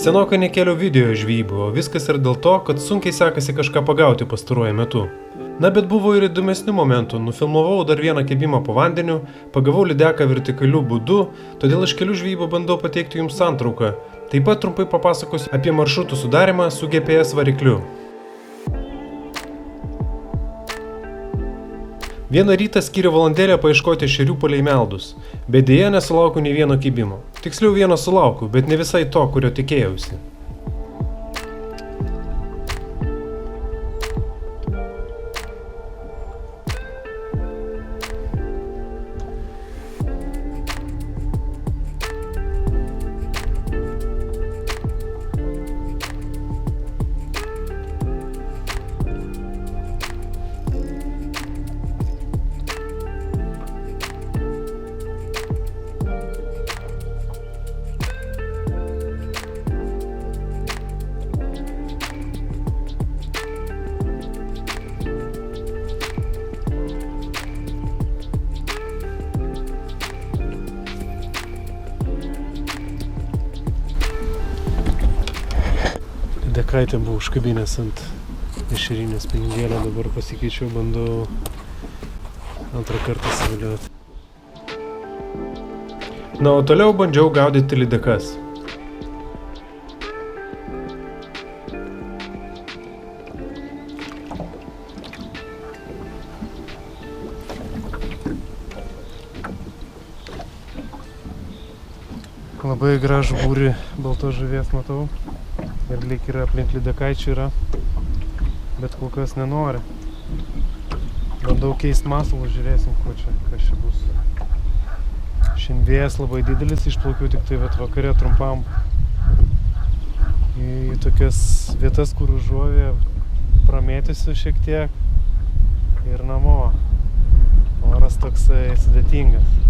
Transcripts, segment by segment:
Senokai nekėliau video žvejybų, o viskas yra dėl to, kad sunkiai sekasi kažką pagauti pastaruoju metu. Na bet buvo ir įdomesnių momentų, nufilmavau dar vieną kibimą po vandeniu, pagavau lydeką vertikaliu būdu, todėl iš kelių žvejybų bandau pateikti jums santrauką. Taip pat trumpai papasakosiu apie maršrutų sudarimą su GPS varikliu. Vieną rytą skyriau valandėlę paieškoti ešerių palei Meldus, bet dėja nesulaukiau nei vieno kibimo. Tiksliau vieną sulaukiau, bet ne visai to, kurio tikėjausi. Dekaitė buvo užkabinęs ant ešerinės pinigėlio, dabar pasikeičiau, bandau antrą kartą saviliuoti. Na, o toliau bandžiau gaudyti lydekas. Labai gražų būrį baltos žuvies matau. Ir lyg yra aplink lydekaičių yra, bet kol kas nenori. Bandau keist masalą, žiūrėsim, kas čia bus. Šiandien vėjas labai didelis, išplaukiau tik tai vakare trumpam į tokias vietas, kur užuovė pramėtysiu šiek tiek ir namo. Oras toksai sudėtingas.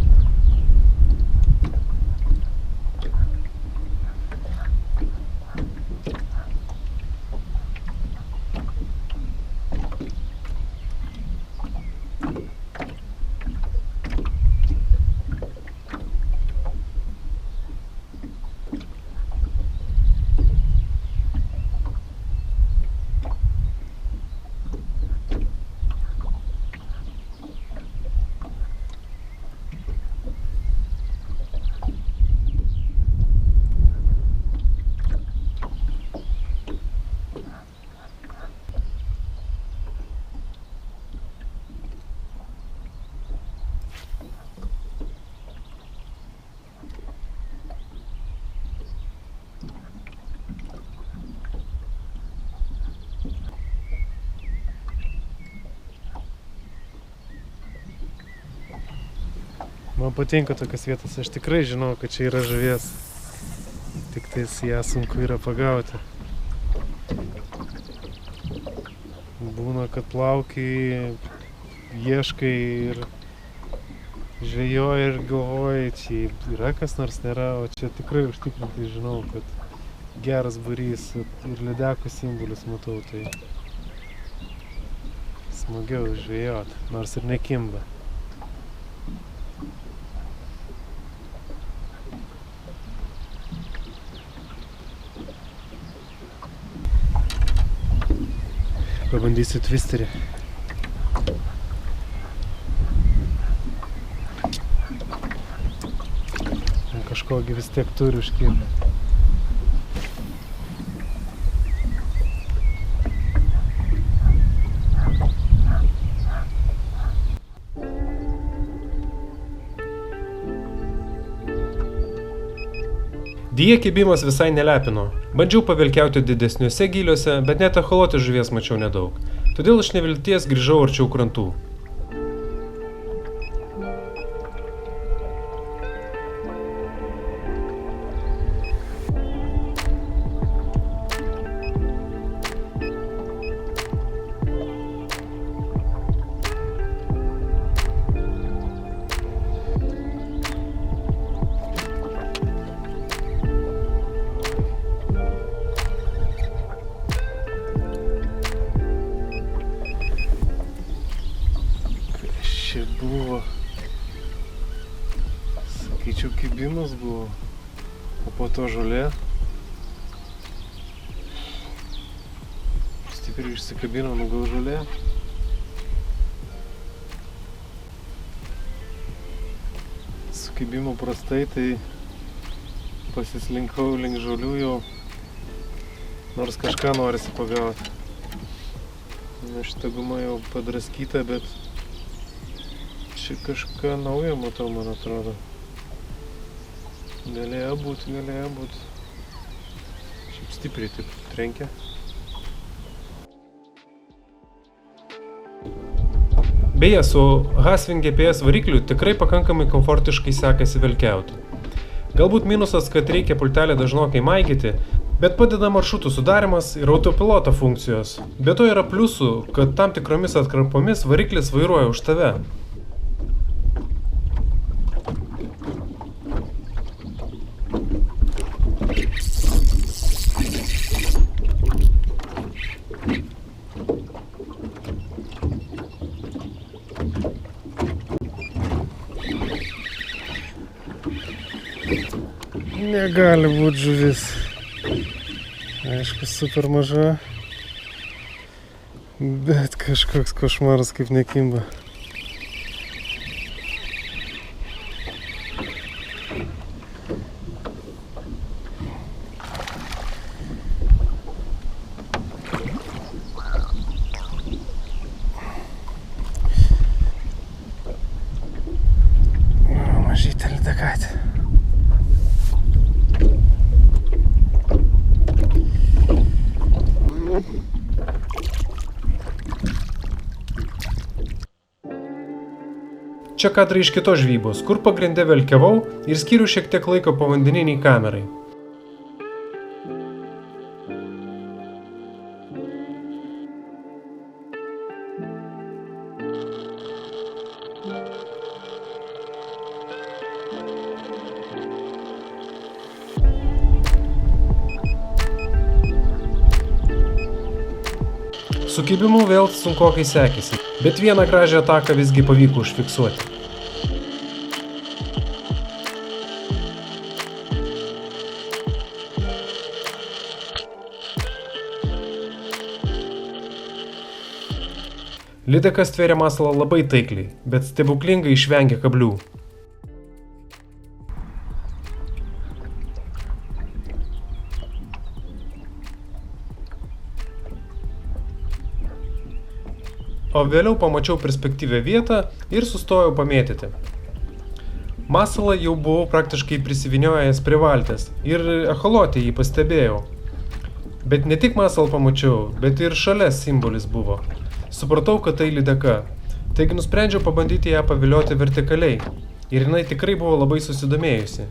Man patinka tokias vietas, aš tikrai žinau, kad čia yra žuvies, tik tais ją sunku yra pagauti. Būna, kad plaukiai, ieškai ir žvejoji ir galvoji, čia yra kas nors nėra, o čia tikrai užtikrintai žinau, kad geras būrys ir lydekų simbolius matau, tai smagiau žvejoti, nors ir nekimba. Pabandysiu twisterį. Kažkogi vis tiek turi užkirti. Dėja kibimas visai nelepino. Bandžiau pavilkiauti didesniuose gyliuose, bet net echoloti žuvies mačiau nedaug. Todėl iš nevilties grįžau arčiau krantų. Buvo, sakyčiau, kibimas buvo, o po to žolė. Ir išsikabino nugal žolė. Sukibimo prastai, tai pasislinkau link žolių jau, nors kažką norisi pagauti. Šita guma jau padraskyta, bet čia kažką naujo matau, man atrodo. Galėjo būt. Šiaip stipriai taip trenkia. Beje, su Haswing GPS varikliu tikrai pakankamai komfortiškai sekasi velkiauti. Galbūt minusas, kad reikia pultelį dažnokai maigyti, bet padeda maršrutų sudarimas ir autopiloto funkcijos. Be to yra pliusų, kad tam tikromis atkarpomis variklis vairuoja už tave. Negali būt žuvis. Aišku, super maža, bet kažkoks košmaras kaip nekimba. Mažytė lydekaitė. Čia kadrai iš kitos žvybos, kur pagrinde velkiavau ir skyriau šiek tiek laiko povandeniniai kamerai. Su kibimu vėl sunkokai sekėsi, bet vieną gražią ataką visgi pavyko užfiksuoti. Lydekas tvėrė masalą labai taikliai, bet stebuklingai išvengė kablių. O vėliau pamačiau perspektyvią vietą ir sustojau pamėtyti. Masalą jau buvau praktiškai prisiviniojęs prie valties ir echolotį jį pastebėjau. Bet ne tik masalą pamačiau, bet ir šalia simbolis buvo. Supratau, kad tai lydeka. Taigi nusprendžiau pabandyti ją pavilioti vertikaliai. Ir jinai tikrai buvo labai susidomėjusi.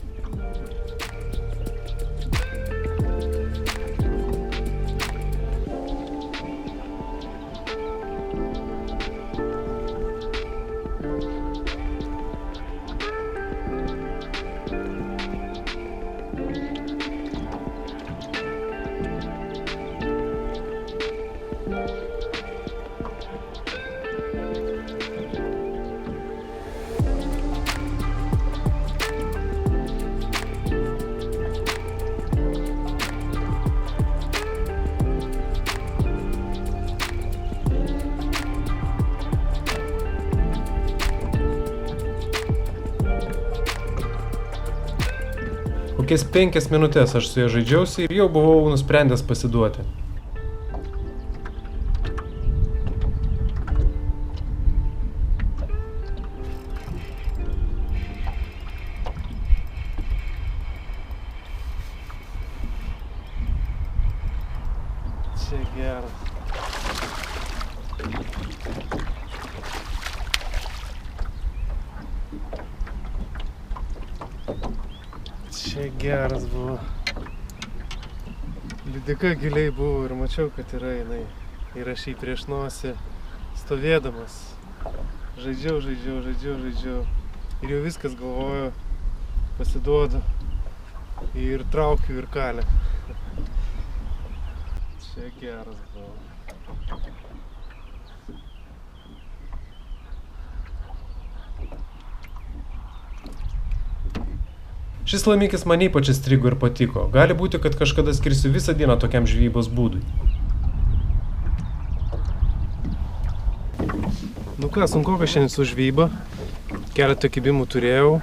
Kokias 5 minutės aš su ja žaidžiausi ir jau buvau nusprendęs pasiduoti. Čia geras. Čia geras buvo. Lydeka giliai buvo ir mačiau, kad yra jinai. Ir aš jį prieš nosį stovėdamas. Žaidžiau. Ir jau viskas galvoju, pasiduodu. Ir traukiu ir kalę. Čia geras buvo. Šis laimikis man ypač įstrigo ir patiko. Gali būti, kad kažkada skirsiu visą dieną tokiam žvejybos būdui. ką, sunkoka šiandien su žvejyba. Keletą kibimų turėjau.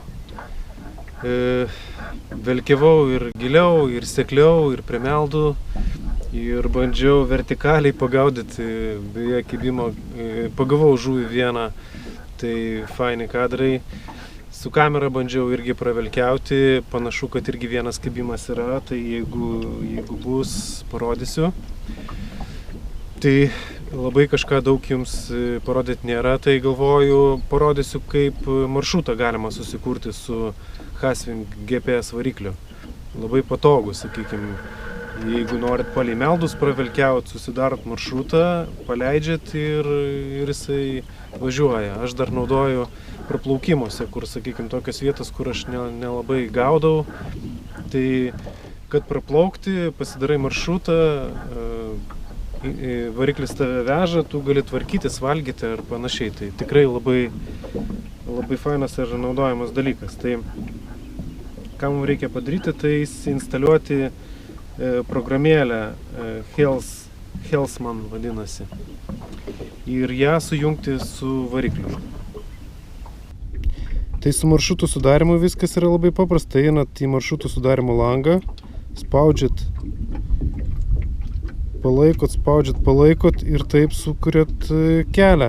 Velkiavau ir giliau, ir sekliau, ir prie meldų. Ir bandžiau vertikaliai pagaudyti, beje, kibimo. Pagavau žuvį vieną, tai faini kadrai. Su kamera bandžiau irgi pravelkiauti, panašu, kad irgi vienas kibimas yra, tai jeigu bus, parodysiu. Tai labai kažką daug jums parodyti nėra, tai galvoju, parodysiu, kaip maršrutą galima susikurti su Haswing GPS varikliu. Labai patogu, sakykime, jeigu norit palei meldus pravelkiauti, susidarot maršrutą, paleidžiat ir jisai važiuoja. Aš dar naudoju praplaukimuose, kur, sakykime, tokios vietos, kur aš nelabai gaudau. Tai, kad praplaukti, pasidarai maršrutą, variklis tave veža, tu gali tvarkytis, valgyti ar panašiai. Tai tikrai labai fainas ir naudojamas dalykas. Tai, ką mums reikia padaryti, tai instaliuoti programėlę Hellsman vadinasi. Ir ją sujungti su varikliu. Tai su maršrutų sudarimu viskas yra labai paprasta. Einat į maršrutų sudarimo langą, spaudžiat, palaikot ir taip sukuriat kelią.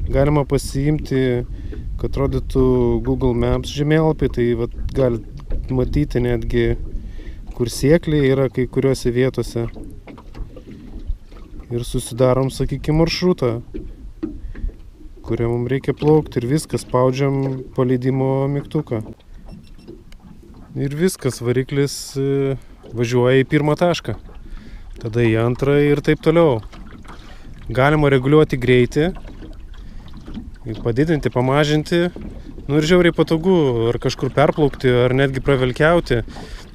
Galima pasiimti, kad rodytų Google Maps žemėlapį, tai galit matyti netgi, kur sėkliai yra kai kuriuose vietose. Ir susidarom, sakykime, maršrutą, kurią mums reikia plaukti, ir viskas, spaudžiam paleidimo mygtuką. Ir viskas, variklis važiuoja į pirmą tašką, tada į antrą ir taip toliau. Galima reguliuoti greitį, padidinti, pamažinti, ir žiauriai patogu, ar kažkur perplaukti, ar netgi pravelkiauti.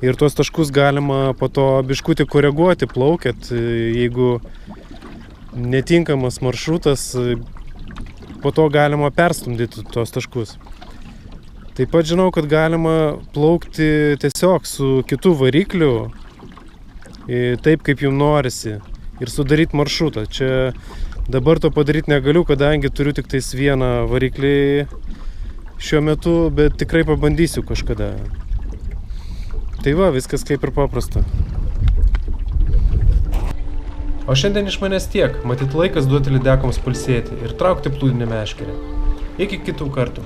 Ir tuos taškus galima po to biškutį koreguoti, plaukiat, jeigu netinkamas maršrutas, po to galima perstumdyti tuos taškus. Taip pat žinau, kad galima plaukti tiesiog su kitu varikliu, taip kaip jums norisi, ir sudaryti maršrutą. Čia dabar to padaryti negaliu, kadangi turiu tik tais vieną variklį šiuo metu, bet tikrai pabandysiu kažkada. Tai va, viskas kaip ir paprasta. O šiandien iš manęs tiek. Matyt, laikas duoti lydekoms pailsėti ir traukti plūdinę meškerę. Iki kitų kartų.